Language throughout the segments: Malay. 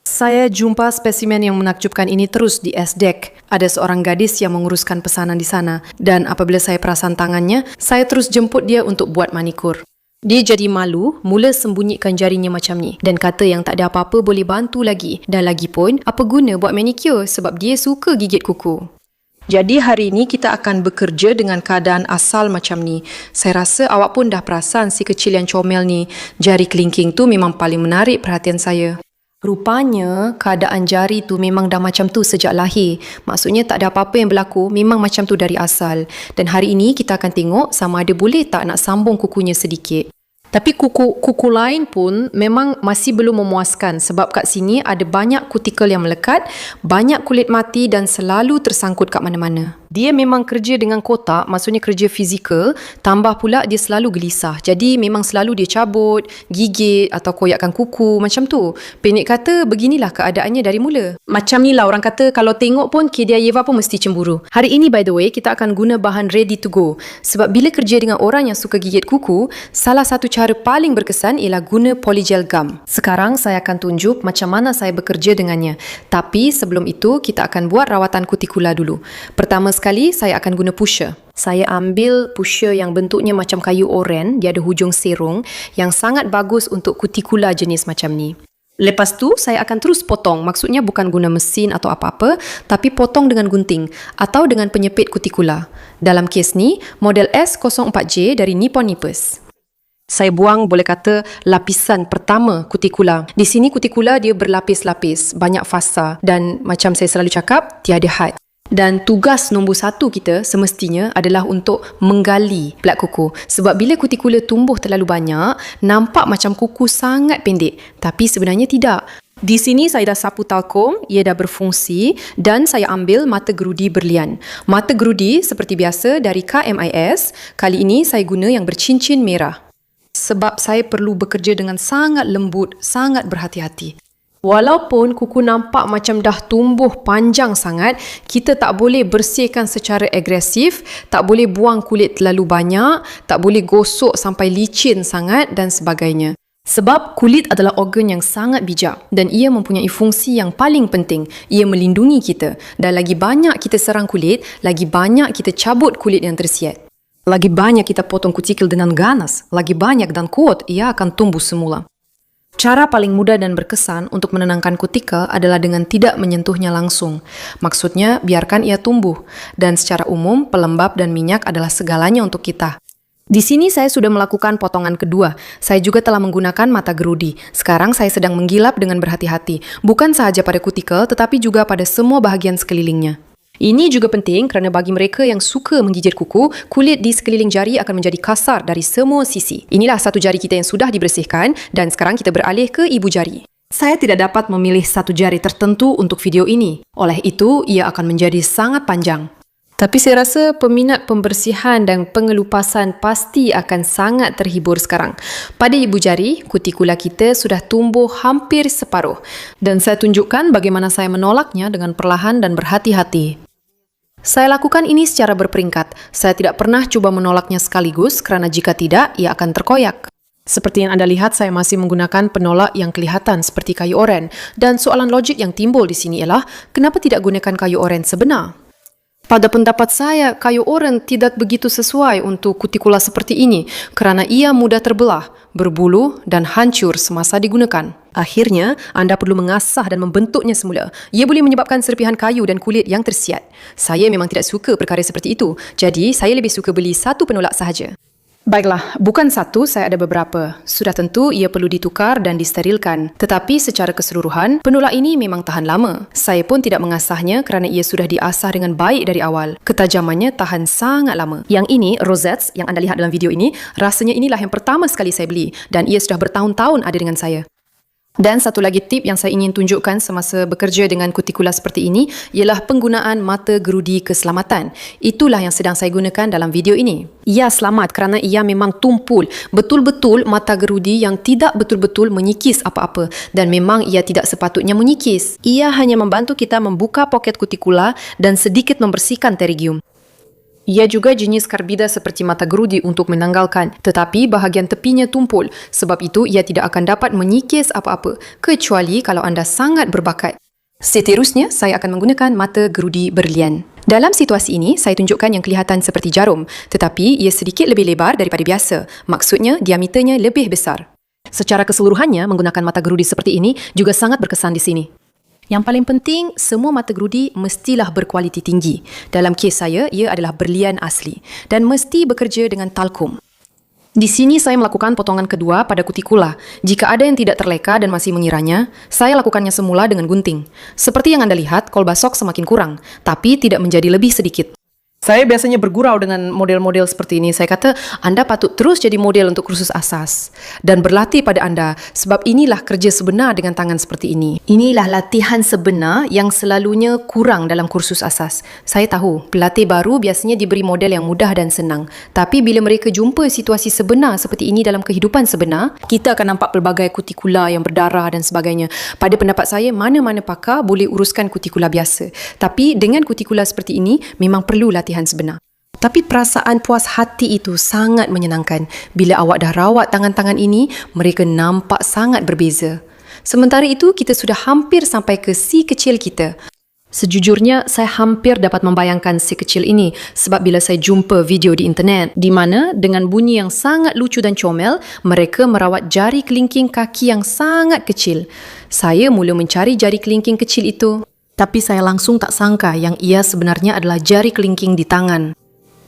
Saya jumpa spesimen yang menakjubkan ini terus di SDEC. Ada seorang gadis yang menguruskan pesanan di sana. Dan apabila saya perasan tangannya, saya terus jemput dia untuk buat manikur. Dia jadi malu, mula sembunyikan jarinya macam ni. Dan kata yang tak ada apa-apa boleh bantu lagi. Dan lagipun, apa guna buat manicure sebab dia suka gigit kuku. Jadi hari ini kita akan bekerja dengan keadaan asal macam ni. Saya rasa awak pun dah perasan si kecil yang comel ni. Jari kelingking tu memang paling menarik perhatian saya. Rupanya, keadaan jari tu memang dah macam tu sejak lahir. Maksudnya tak ada apa-apa yang berlaku, memang macam tu dari asal. Dan hari ini kita akan tengok sama ada boleh tak nak sambung kukunya sedikit. Tapi kuku lain pun memang masih belum memuaskan sebab kat sini ada banyak kutikel yang melekat, banyak kulit mati dan selalu tersangkut kat mana-mana. Dia memang kerja dengan kotak, maksudnya kerja fizikal, tambah pula dia selalu gelisah. Jadi memang selalu dia cabut, gigit atau koyakkan kuku macam tu. Pendek kata, beginilah keadaannya dari mula. Macam ni lah orang kata kalau tengok pun Kedia Yeva pun mesti cemburu. Hari ini by the way, kita akan guna bahan ready to go. Sebab bila kerja dengan orang yang suka gigit kuku, salah satu cara paling berkesan ialah guna polygel gum. Sekarang saya akan tunjuk macam mana saya bekerja dengannya. Tapi sebelum itu, kita akan buat rawatan kutikula dulu. Pertama sekali, saya akan guna pusher. Saya ambil pusher yang bentuknya macam kayu oren, dia ada hujung serong yang sangat bagus untuk kutikula jenis macam ni. Lepas tu, saya akan terus potong. Maksudnya bukan guna mesin atau apa-apa, tapi potong dengan gunting atau dengan penyepit kutikula. Dalam kes ni, model S04J dari Nippon Nippers. Saya buang boleh kata lapisan pertama kutikula. Di sini kutikula dia berlapis-lapis, banyak fasa dan macam saya selalu cakap, tiada had. Dan tugas nombor 1 kita semestinya adalah untuk menggali pelat kuku. Sebab bila kutikula tumbuh terlalu banyak, nampak macam kuku sangat pendek. Tapi sebenarnya tidak. Di sini saya dah sapu talkom, ia dah berfungsi dan saya ambil mata gerudi berlian. Mata gerudi seperti biasa dari KMIS, kali ini saya guna yang bercincin merah. Sebab saya perlu bekerja dengan sangat lembut, sangat berhati-hati. Walaupun kuku nampak macam dah tumbuh panjang sangat, kita tak boleh bersihkan secara agresif, tak boleh buang kulit terlalu banyak, tak boleh gosok sampai licin sangat dan sebagainya. Sebab kulit adalah organ yang sangat bijak dan ia mempunyai fungsi yang paling penting. Ia melindungi kita dan lagi banyak kita serang kulit, lagi banyak kita cabut kulit yang tersiat. Lagi banyak kita potong kutikel dengan ganas, lagi banyak dan kuat ia akan tumbuh semula. Cara paling mudah dan berkesan untuk menenangkan kutikel adalah dengan tidak menyentuhnya langsung. Maksudnya, biarkan ia tumbuh. Dan secara umum, pelembab dan minyak adalah segalanya untuk kita. Di sini saya sudah melakukan potongan kedua. Saya juga telah menggunakan mata gerudi. Sekarang saya sedang menggilap dengan berhati-hati. Bukan sahaja pada kutikel, tetapi juga pada semua bahagian sekelilingnya. Ini juga penting kerana bagi mereka yang suka menggigit kuku, kulit di sekeliling jari akan menjadi kasar dari semua sisi. Inilah satu jari kita yang sudah dibersihkan dan sekarang kita beralih ke ibu jari. Saya tidak dapat memilih satu jari tertentu untuk video ini. Oleh itu, ia akan menjadi sangat panjang. Tapi saya rasa peminat pembersihan dan pengelupasan pasti akan sangat terhibur sekarang. Pada ibu jari, kutikula kita sudah tumbuh hampir separuh. Dan saya tunjukkan bagaimana saya menolaknya dengan perlahan dan berhati-hati. Saya lakukan ini secara berperingkat. Saya tidak pernah cuba menolaknya sekaligus kerana jika tidak, ia akan terkoyak. Seperti yang anda lihat, saya masih menggunakan penolak yang kelihatan seperti kayu oren. Dan soalan logik yang timbul di sini ialah, kenapa tidak gunakan kayu oren sebenar? Pada pendapat saya, kayu oren tidak begitu sesuai untuk kutikula seperti ini kerana ia mudah terbelah, berbulu dan hancur semasa digunakan. Akhirnya, anda perlu mengasah dan membentuknya semula. Ia boleh menyebabkan serpihan kayu dan kulit yang tersiat. Saya memang tidak suka perkara seperti itu, jadi saya lebih suka beli satu penolak sahaja. Baiklah, bukan satu, saya ada beberapa. Sudah tentu ia perlu ditukar dan disterilkan. Tetapi secara keseluruhan, penolak ini memang tahan lama. Saya pun tidak mengasahnya kerana ia sudah diasah dengan baik dari awal. Ketajamannya tahan sangat lama. Yang ini, rosettes yang anda lihat dalam video ini, rasanya inilah yang pertama sekali saya beli dan ia sudah bertahun-tahun ada dengan saya. Dan satu lagi tip yang saya ingin tunjukkan semasa bekerja dengan kutikula seperti ini ialah penggunaan mata gerudi keselamatan. Itulah yang sedang saya gunakan dalam video ini. Ia selamat kerana ia memang tumpul. Betul-betul mata gerudi yang tidak betul-betul menyikis apa-apa dan memang ia tidak sepatutnya menyikis. Ia hanya membantu kita membuka poket kutikula dan sedikit membersihkan pterygium. Ia juga jenis karbida seperti mata gerudi untuk menanggalkan, tetapi bahagian tepinya tumpul. Sebab itu, ia tidak akan dapat menyikis apa-apa, kecuali kalau anda sangat berbakat. Seterusnya, saya akan menggunakan mata gerudi berlian. Dalam situasi ini, saya tunjukkan yang kelihatan seperti jarum, tetapi ia sedikit lebih lebar daripada biasa. Maksudnya, diameternya lebih besar. Secara keseluruhannya, menggunakan mata gerudi seperti ini juga sangat berkesan di sini. Yang paling penting, semua mata gerudi mestilah berkualiti tinggi. Dalam kes saya, ia adalah berlian asli dan mesti bekerja dengan talkum. Di sini saya melakukan potongan kedua pada kutikula. Jika ada yang tidak terleka dan masih mengiranya, saya lakukannya semula dengan gunting. Seperti yang Anda lihat, kolbas sok semakin kurang, tapi tidak menjadi lebih sedikit. Saya biasanya bergurau dengan model-model seperti ini. Saya kata, anda patut terus jadi model untuk kursus asas dan berlatih pada anda, sebab inilah kerja sebenar dengan tangan seperti ini. Inilah latihan sebenar yang selalunya kurang dalam kursus asas. Saya tahu, pelatih baru biasanya diberi model yang mudah dan senang. Tapi bila mereka jumpa situasi sebenar seperti ini dalam kehidupan sebenar, kita akan nampak pelbagai kutikula yang berdarah dan sebagainya. Pada pendapat saya, mana-mana pakar boleh uruskan kutikula biasa. Tapi dengan kutikula seperti ini, memang perlu latihan sebenar. Tapi perasaan puas hati itu sangat menyenangkan. Bila awak dah rawat tangan-tangan ini, mereka nampak sangat berbeza. Sementara itu, kita sudah hampir sampai ke si kecil kita. Sejujurnya, saya hampir dapat membayangkan si kecil ini sebab bila saya jumpa video di internet di mana dengan bunyi yang sangat lucu dan comel, mereka merawat jari kelingking kaki yang sangat kecil. Saya mula mencari jari kelingking kecil itu. Tapi saya langsung tak sangka yang ia sebenarnya adalah jari kelingking di tangan.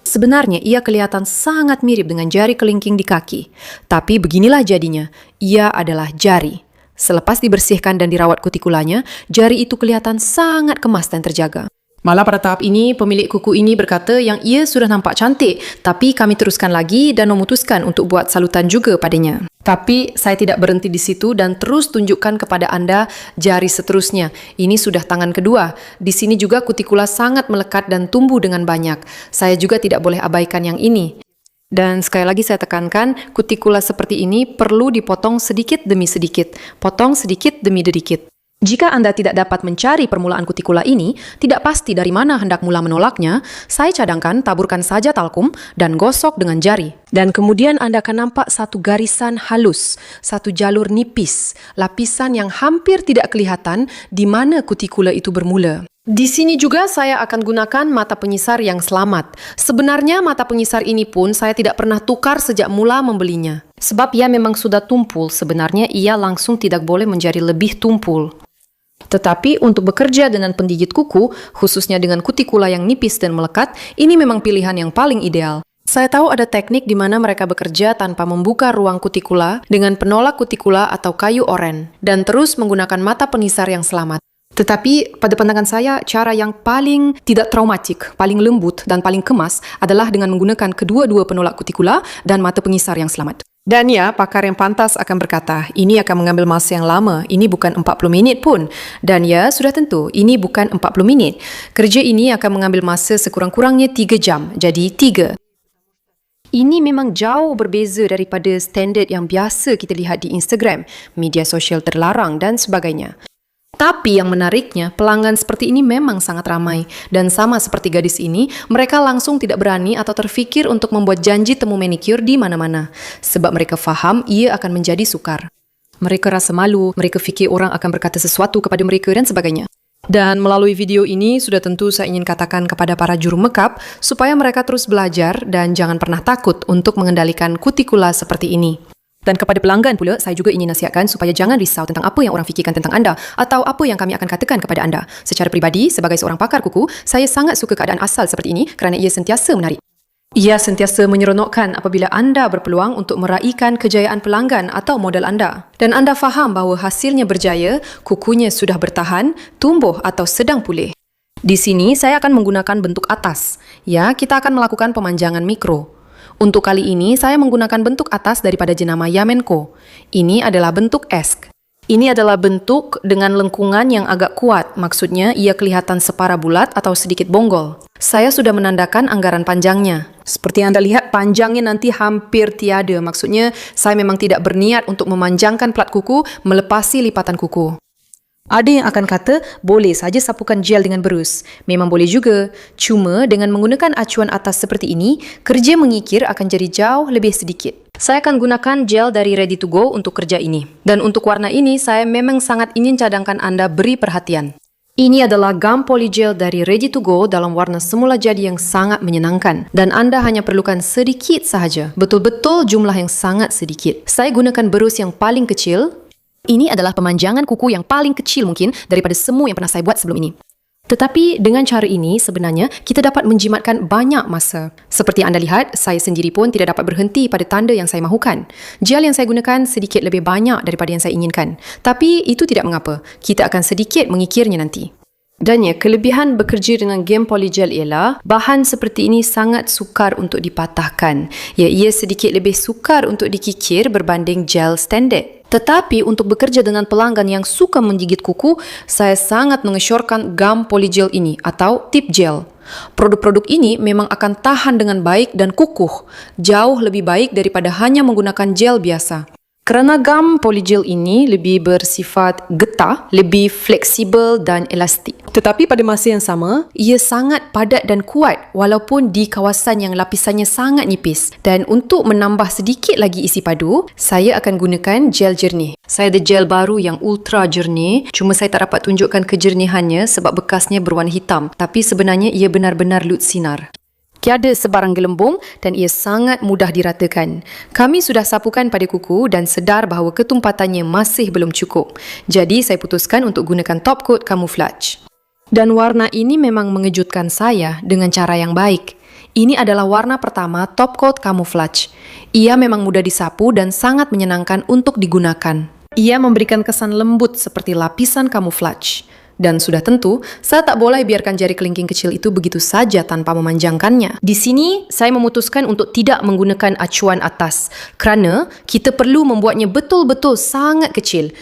Sebenarnya ia kelihatan sangat mirip dengan jari kelingking di kaki. Tapi beginilah jadinya, ia adalah jari. Selepas dibersihkan dan dirawat kutikulanya, jari itu kelihatan sangat kemas dan terjaga. Malah pada tahap ini, pemilik kuku ini berkata yang ia sudah nampak cantik, tapi kami teruskan lagi dan memutuskan untuk buat salutan juga padanya. Tapi saya tidak berhenti di situ dan terus tunjukkan kepada anda jari seterusnya. Ini sudah tangan kedua. Di sini juga kutikula sangat melekat dan tumbuh dengan banyak. Saya juga tidak boleh abaikan yang ini. Dan sekali lagi saya tekankan, kutikula seperti ini perlu dipotong sedikit demi sedikit. Potong sedikit demi sedikit. Jika anda tidak dapat mencari permulaan kutikula ini, tidak pasti dari mana hendak mula menolaknya, saya cadangkan taburkan saja talkum dan gosok dengan jari. Dan kemudian anda akan nampak satu garisan halus, satu jalur nipis, lapisan yang hampir tidak kelihatan di mana kutikula itu bermula. Di sini juga saya akan gunakan mata penyisar yang selamat. Sebenarnya mata penyisar ini pun saya tidak pernah tukar sejak mula membelinya. Sebab ia memang sudah tumpul, sebenarnya ia langsung tidak boleh menjadi lebih tumpul. Tetapi untuk bekerja dengan pendigit kuku, khususnya dengan kutikula yang nipis dan melekat, ini memang pilihan yang paling ideal. Saya tahu ada teknik di mana mereka bekerja tanpa membuka ruang kutikula dengan penolak kutikula atau kayu oren dan terus menggunakan mata penyisar yang selamat. Tetapi pada pandangan saya, cara yang paling tidak traumatik, paling lembut dan paling kemas adalah dengan menggunakan kedua-dua penolak kutikula dan mata penyisar yang selamat. Dan ya, pakar yang pantas akan berkata, ini akan mengambil masa yang lama, ini bukan 40 minit pun. Dan ya, sudah tentu, ini bukan 40 minit. Kerja ini akan mengambil masa sekurang-kurangnya 3 jam, jadi 3. Ini memang jauh berbeza daripada standard yang biasa kita lihat di Instagram, media sosial terlarang dan sebagainya. Tapi yang menariknya, pelanggan seperti ini memang sangat ramai. Dan sama seperti gadis ini, mereka langsung tidak berani atau terfikir untuk membuat janji temu manicure di mana-mana. Sebab mereka faham ia akan menjadi sukar. Mereka rasa malu, mereka fikir orang akan berkata sesuatu kepada mereka dan sebagainya. Dan melalui video ini, sudah tentu saya ingin katakan kepada para juru makeup supaya mereka terus belajar dan jangan pernah takut untuk mengendalikan kutikula seperti ini. Dan kepada pelanggan pula, saya juga ingin nasihatkan supaya jangan risau tentang apa yang orang fikirkan tentang anda atau apa yang kami akan katakan kepada anda. Secara peribadi, sebagai seorang pakar kuku, saya sangat suka keadaan asal seperti ini kerana ia sentiasa menarik. Ia sentiasa menyeronokkan apabila anda berpeluang untuk meraihkan kejayaan pelanggan atau model anda. Dan anda faham bahawa hasilnya berjaya, kukunya sudah bertahan, tumbuh atau sedang pulih. Di sini, saya akan menggunakan bentuk atas. Ya, kita akan melakukan pemanjangan mikro. Untuk kali ini, saya menggunakan bentuk atas daripada jenama Yamenko. Ini adalah bentuk S. Ini adalah bentuk dengan lengkungan yang agak kuat. Maksudnya, ia kelihatan separa bulat atau sedikit bonggol. Saya sudah menandakan anggaran panjangnya. Seperti Anda lihat, panjangnya nanti hampir tiada. Maksudnya, saya memang tidak berniat untuk memanjangkan plat kuku, melepasi lipatan kuku. Ada yang akan kata, boleh saja sapukan gel dengan berus. Memang boleh juga. Cuma dengan menggunakan acuan atas seperti ini, kerja mengikir akan jadi jauh lebih sedikit. Saya akan gunakan gel dari Ready to Go untuk kerja ini. Dan untuk warna ini, saya memang sangat ingin cadangkan anda beri perhatian. Ini adalah gum polygel dari Ready to Go dalam warna semula jadi yang sangat menyenangkan. Dan anda hanya perlukan sedikit sahaja. Betul-betul jumlah yang sangat sedikit. Saya gunakan berus yang paling kecil. Ini adalah pemanjangan kuku yang paling kecil mungkin daripada semua yang pernah saya buat sebelum ini. Tetapi dengan cara ini sebenarnya kita dapat menjimatkan banyak masa. Seperti anda lihat, saya sendiri pun tidak dapat berhenti pada tanda yang saya mahukan. Gel yang saya gunakan sedikit lebih banyak daripada yang saya inginkan. Tapi itu tidak mengapa. Kita akan sedikit mengikirnya nanti. Dan ya, kelebihan bekerja dengan gem polygel ialah bahan seperti ini sangat sukar untuk dipatahkan. Ya, ia sedikit lebih sukar untuk dikikir berbanding gel standard. Tetapi untuk bekerja dengan pelanggan yang suka menggigit kuku, saya sangat mengesyorkan gum polygel ini atau tip gel. Produk-produk ini memang akan tahan dengan baik dan kukuh, jauh lebih baik daripada hanya menggunakan gel biasa. Kerana gum polygel ini lebih bersifat getah, lebih fleksibel dan elastik. Tetapi pada masa yang sama, ia sangat padat dan kuat walaupun di kawasan yang lapisannya sangat nipis. Dan untuk menambah sedikit lagi isi padu, saya akan gunakan gel jernih. Saya ada gel baru yang ultra jernih, cuma saya tak dapat tunjukkan kejernihannya sebab bekasnya berwarna hitam. Tapi sebenarnya ia benar-benar lut sinar. Tiada sebarang gelembung dan ia sangat mudah diratakan. Kami sudah sapukan pada kuku dan sedar bahawa ketumpatannya masih belum cukup. Jadi saya putuskan untuk gunakan top coat camouflage. Dan warna ini memang mengejutkan saya dengan cara yang baik. Ini adalah warna pertama top coat camouflage. Ia memang mudah disapu dan sangat menyenangkan untuk digunakan. Ia memberikan kesan lembut seperti lapisan camouflage. Dan sudah tentu, saya tak boleh biarkan jari kelingking kecil itu begitu saja tanpa memanjangkannya. Di sini, saya memutuskan untuk tidak menggunakan acuan atas kerana kita perlu membuatnya betul-betul sangat kecil.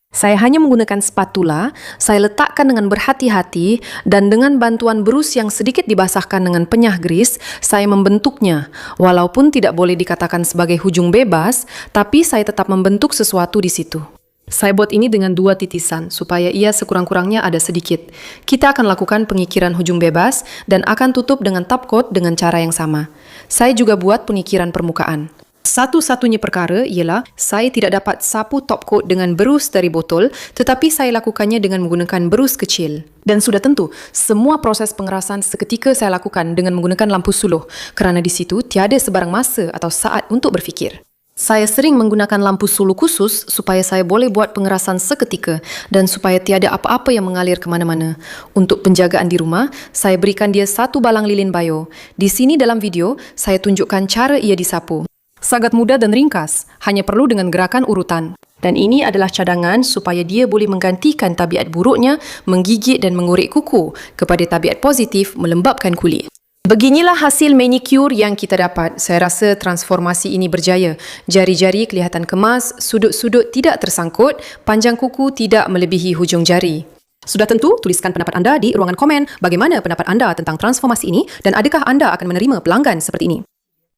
Saya hanya menggunakan spatula, saya letakkan dengan berhati-hati dan dengan bantuan berus yang sedikit dibasahkan dengan penyah gris, saya membentuknya. Walaupun tidak boleh dikatakan sebagai hujung bebas, tapi saya tetap membentuk sesuatu di situ. Saya buat ini dengan 2 titisan supaya ia sekurang-kurangnya ada sedikit. Kita akan lakukan pengikiran hujung bebas dan akan tutup dengan top coat dengan cara yang sama. Saya juga buat pengikiran permukaan. Satu-satunya perkara ialah saya tidak dapat sapu top coat dengan berus dari botol, tetapi saya lakukannya dengan menggunakan berus kecil. Dan sudah tentu, semua proses pengerasan seketika saya lakukan dengan menggunakan lampu suluh kerana di situ tiada sebarang masa atau saat untuk berfikir. Saya sering menggunakan lampu suluh khusus supaya saya boleh buat pengerasan seketika dan supaya tiada apa-apa yang mengalir ke mana-mana. Untuk penjagaan di rumah, saya berikan dia 1 balang lilin bio. Di sini dalam video, saya tunjukkan cara ia disapu. Sangat mudah dan ringkas, hanya perlu dengan gerakan urutan. Dan ini adalah cadangan supaya dia boleh menggantikan tabiat buruknya menggigit dan mengorek kuku kepada tabiat positif melembapkan kulit. Beginilah hasil manicure yang kita dapat. Saya rasa transformasi ini berjaya. Jari-jari kelihatan kemas, sudut-sudut tidak tersangkut, panjang kuku tidak melebihi hujung jari. Sudah tentu, tuliskan pendapat anda di ruangan komen bagaimana pendapat anda tentang transformasi ini dan adakah anda akan menerima pelanggan seperti ini.